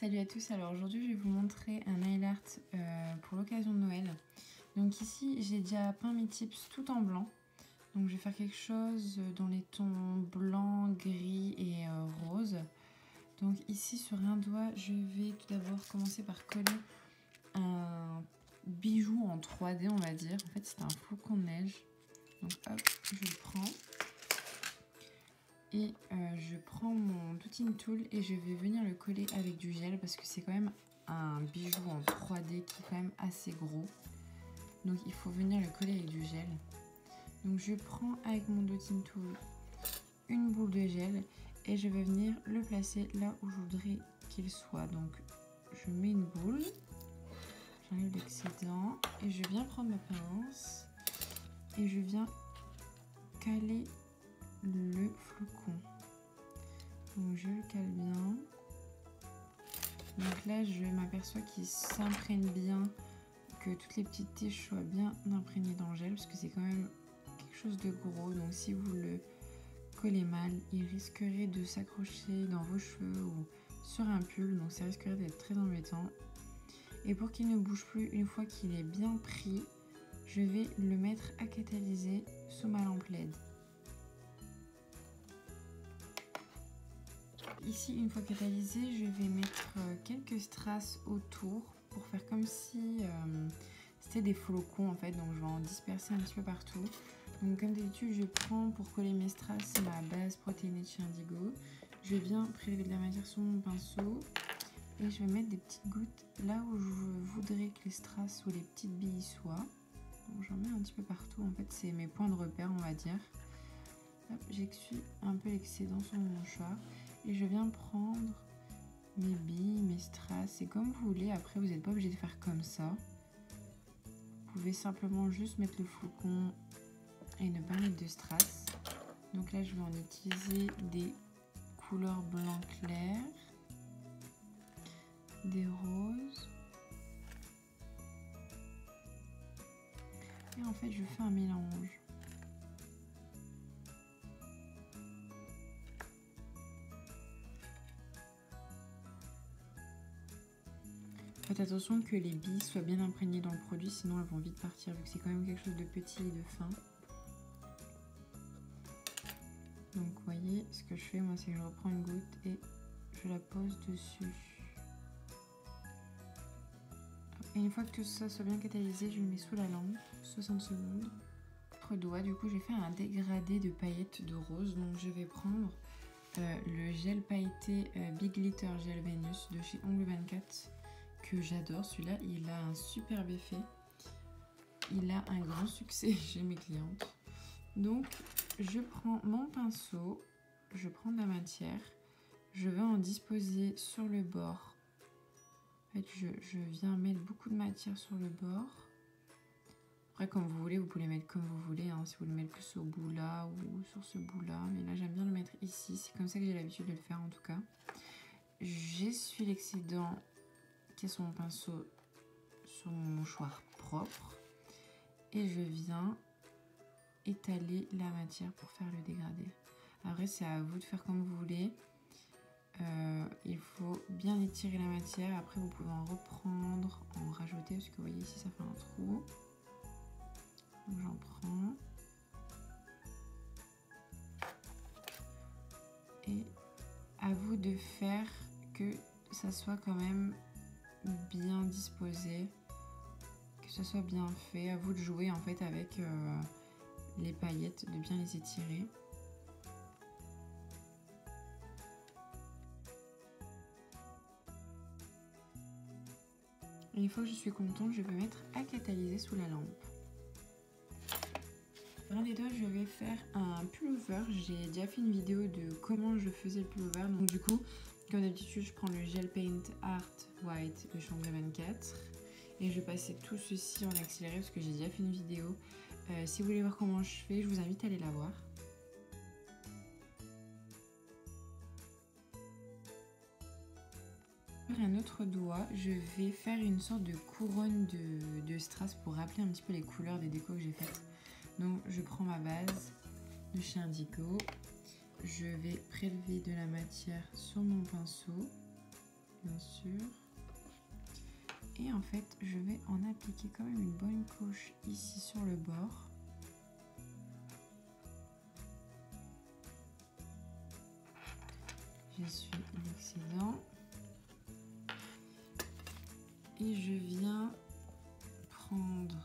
Salut à tous, alors aujourd'hui je vais vous montrer un nail art pour l'occasion de Noël. Donc ici j'ai déjà peint mes tips tout en blanc. Donc je vais faire quelque chose dans les tons blanc, gris et rose. Donc ici sur un doigt je vais tout d'abord commencer par coller un bijou en 3D on va dire. En fait c'est un flocon de neige. Donc hop, je le prends. Et je prends mon Dotting Tool et je vais venir le coller avec du gel parce que c'est quand même un bijou en 3D qui est quand même assez gros. Donc il faut venir le coller avec du gel. Donc je prends avec mon Dotting Tool une boule de gel et je vais venir le placer là où je voudrais qu'il soit. Donc je mets une boule, j'enlève l'excédent et je viens prendre ma pince et je viens caler le flocon. Donc je le cale bien. Donc là je m'aperçois qu'il s'imprègne bien, que toutes les petites tiges soient bien imprégnées dans le gel parce que c'est quand même quelque chose de gros. Donc si vous le collez mal, il risquerait de s'accrocher dans vos cheveux ou sur un pull. Donc ça risquerait d'être très embêtant. Et pour qu'il ne bouge plus une fois qu'il est bien pris, je vais le mettre à catalyser sous ma lampe LED. Ici, une fois catalysé, je vais mettre quelques strass autour pour faire comme si c'était des flocons en fait. Donc je vais en disperser un petit peu partout. Donc comme d'habitude, je prends pour coller mes strass ma base protéinée de chez Indigo. Je viens prélever de la matière sur mon pinceau et je vais mettre des petites gouttes là où je voudrais que les strass ou les petites billes soient. Donc j'en mets un petit peu partout. En fait, c'est mes points de repère, on va dire. J'essuie un peu l'excédent sur mon mouchoir. Et je viens prendre mes billes, mes strass, c'est comme vous voulez. Après, vous n'êtes pas obligé de faire comme ça. Vous pouvez simplement juste mettre le flocon et ne pas mettre de strass. Donc là, je vais en utiliser des couleurs blanc clair, des roses. Et en fait, je fais un mélange. Faites attention que les billes soient bien imprégnées dans le produit, sinon elles vont vite partir vu que c'est quand même quelque chose de petit et de fin. Donc vous voyez, ce que je fais moi c'est que je reprends une goutte et je la pose dessus. Et une fois que tout ça soit bien catalysé, je le mets sous la lampe, 60 secondes. Autre doigt, du coup j'ai fait un dégradé de paillettes de rose, donc je vais prendre le gel pailleté Big Glitter Gel Venus de chez Ongle 24. Que j'adore, celui-là il a un superbe effet, il a un grand succès chez mes clientes. Donc je prends mon pinceau, je prends de la matière, je vais en disposer sur le bord. En fait je viens mettre beaucoup de matière sur le bord. Après comme vous voulez, vous pouvez les mettre comme vous voulez, hein, si vous le mettez plus au bout là ou sur ce bout là, mais là j'aime bien le mettre ici, c'est comme ça que j'ai l'habitude de le faire en tout cas. J'essuie l'excédent qui est sur mon pinceau sur mon mouchoir propre et je viens étaler la matière pour faire le dégradé. Après c'est à vous de faire comme vous voulez. Il faut bien étirer la matière, après vous pouvez en reprendre, en rajouter parce que vous voyez ici ça fait un trou. Donc j'en prends et à vous de faire que ça soit quand même bien disposé, que ce soit bien fait. À vous de jouer en fait avec les paillettes, de bien les étirer. Et une fois que je suis contente, je vais mettre à catalyser sous la lampe. Dans les doigts, je vais faire un pullover. J'ai déjà fait une vidéo de comment je faisais le pullover. Donc du coup, comme d'habitude, je prends le gel paint Art White de chez Ongle 24 et je vais passer tout ceci en accéléré parce que j'ai déjà fait une vidéo. Si vous voulez voir comment je fais, je vous invite à aller la voir. Sur un autre doigt, je vais faire une sorte de couronne de strass pour rappeler un petit peu les couleurs des décos que j'ai faites. Donc je prends ma base de chez Indigo, je vais prélever de la matière sur mon pinceau, bien sûr. sûr. Et en fait, je vais en appliquer quand même une bonne couche ici sur le bord. J'essuie l'excédent. Et je viens prendre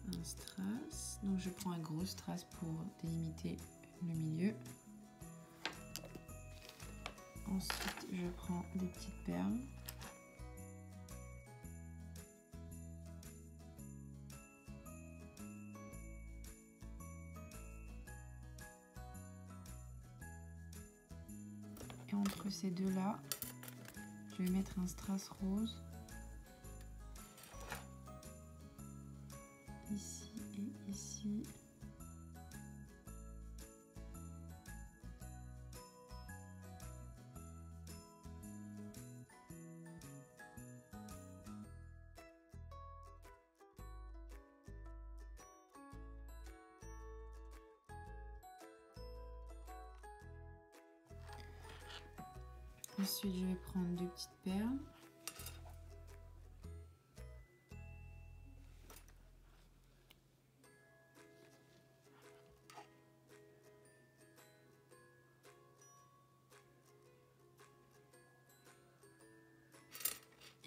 un strass. Donc je prends un gros strass pour délimiter le milieu. Ensuite, je prends des petites perles. Et entre ces deux-là, je vais mettre un strass rose. Ici et ici. Ensuite, je vais prendre deux petites perles.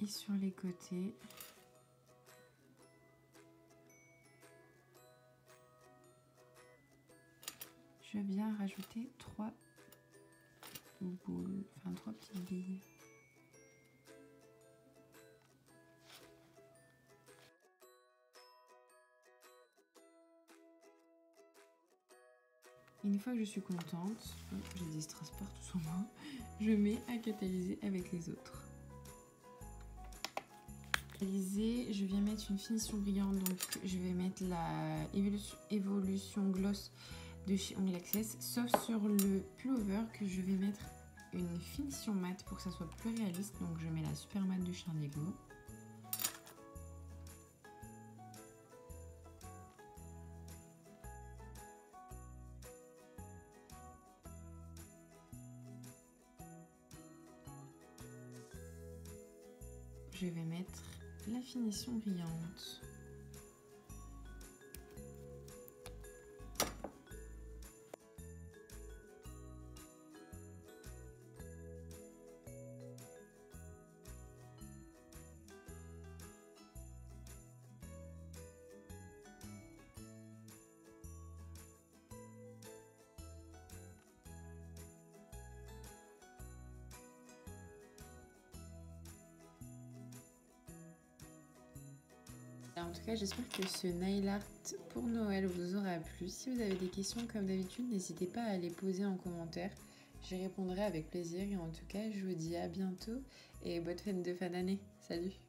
Et sur les côtés, je viens rajouter 3 boules, enfin 3 petites billes. Une fois que je suis contente, j'ai des strass partout sur moi, je mets à catalyser avec les autres. Je viens mettre une finition brillante, donc je vais mettre la Evolution Gloss de chez Ongles Access, sauf sur le pullover que je vais mettre une finition mat pour que ça soit plus réaliste, donc je mets la Super Matte de Charniego. Je vais mettre la finition brillante. En tout cas, j'espère que ce nail art pour Noël vous aura plu. Si vous avez des questions comme d'habitude, n'hésitez pas à les poser en commentaire. J'y répondrai avec plaisir. Et en tout cas, je vous dis à bientôt et bonne fête de fin d'année. Salut!